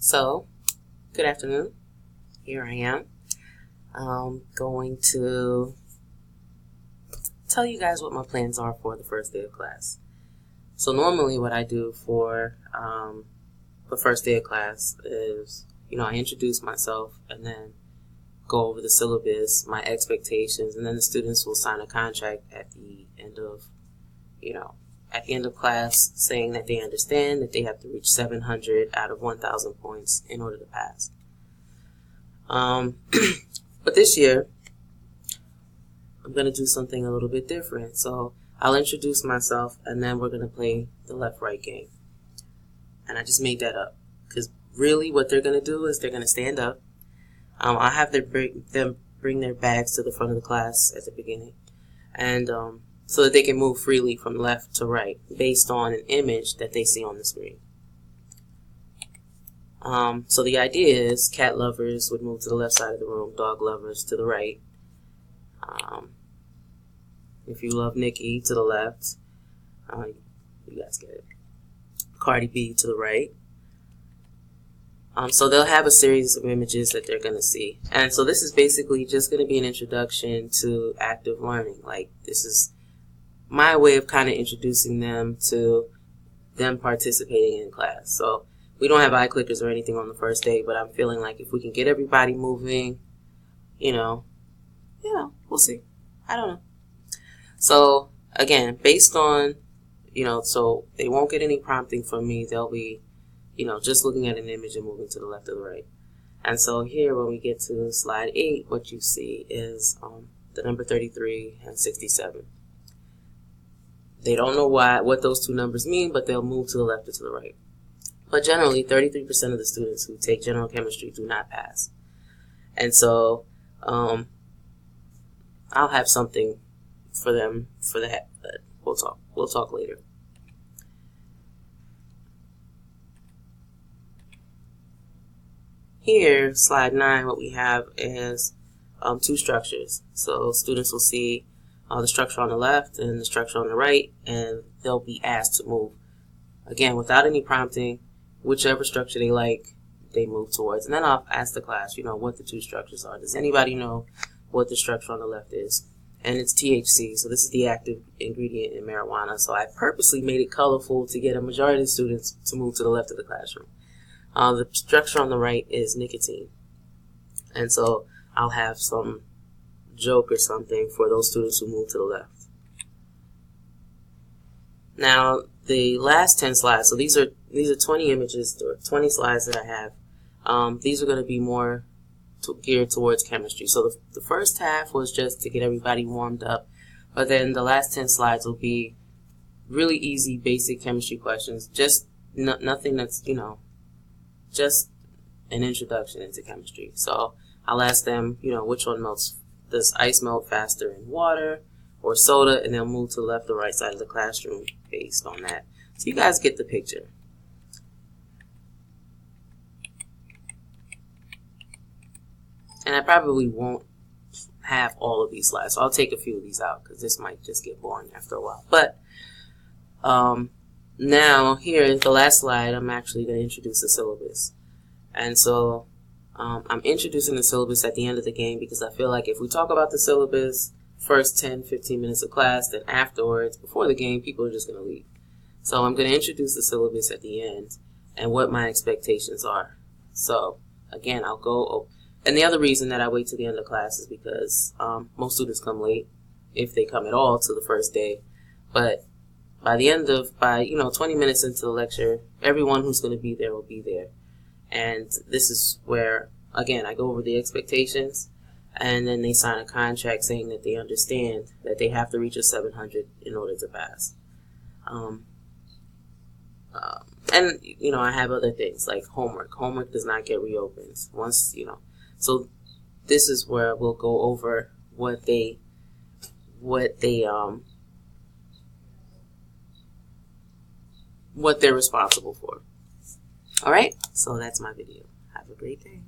So, good afternoon. Here I am. I'm going to tell you guys what my plans are for the first day of class. So normally what I do for the first day of class is, I introduce myself and then go over the syllabus, my expectations, and then the students will sign a contract at the end of class saying that they understand that they have to reach 700 out of 1,000 points in order to pass. But this year, I'm going to do something a little bit different. So I'll introduce myself and then we're going to play the left-right game. And I just made that up because really what they're going to do is they're going to stand up. I'll have them bring their bags to the front of the class at the beginning. And so that they can move freely from left to right based on an image that they see on the screen. So the idea is cat lovers would move to the left side of the room, dog lovers to the right. If you love Nicki, to the left. You guys get it. Cardi B to the right. So they'll have a series of images that they're going to see. And so this is basically just going to be an introduction to active learning. Like, this is my way of kind of introducing them to them participating in class. So we don't have eye clickers or anything on the first day, but I'm feeling like if we can get everybody moving, we'll see. I don't know. So again, based on, so they won't get any prompting from me. They'll be, just looking at an image and moving to the left or the right. And so here, when we get to slide 8, what you see is the number 33 and 67. They don't know what those two numbers mean, but they'll move to the left or to the right. But generally, 33% of the students who take general chemistry do not pass. And so I'll have something for them for that, but we'll talk later. Here, slide 9, what we have is two structures. So students will see the structure on the left and the structure on the right, and they'll be asked to move. Again, without any prompting, whichever structure they like, they move towards. And then I'll ask the class, what the two structures are. Does anybody know what the structure on the left is? And it's THC, so this is the active ingredient in marijuana. So I purposely made it colorful to get a majority of the students to move to the left of the classroom. The structure on the right is nicotine. And so I'll have some joke or something for those students who move to the left. Now, the last 10 slides, so these are 20 images or 20 slides that I have. These are going to be more geared towards chemistry. So the first half was just to get everybody warmed up, but then the last 10 slides will be really easy, basic chemistry questions. Just nothing that's, just an introduction into chemistry. So I'll ask them, which one melts. Does ice melt faster in water or soda? And they'll move to the left or right side of the classroom based on that. So you guys get the picture. And I probably won't have all of these slides, so I'll take a few of these out because this might just get boring after a while. But now here, the last slide, I'm actually going to introduce the syllabus. And so I'm introducing the syllabus at the end of the game because I feel like if we talk about the syllabus first 10-15 minutes of class, then afterwards, before the game, people are just going to leave. So I'm going to introduce the syllabus at the end and what my expectations are. So again, I'll go. And the other reason that I wait till the end of class is because most students come late, if they come at all, to the first day. But by 20 minutes into the lecture, everyone who's going to be there will be there. And this is where, again, I go over the expectations, and then they sign a contract saying that they understand that they have to reach a 700 in order to pass. And, I have other things like homework. Homework does not get reopened once, So this is where we'll go over what they're responsible for. All right, so that's my video. Have a great day.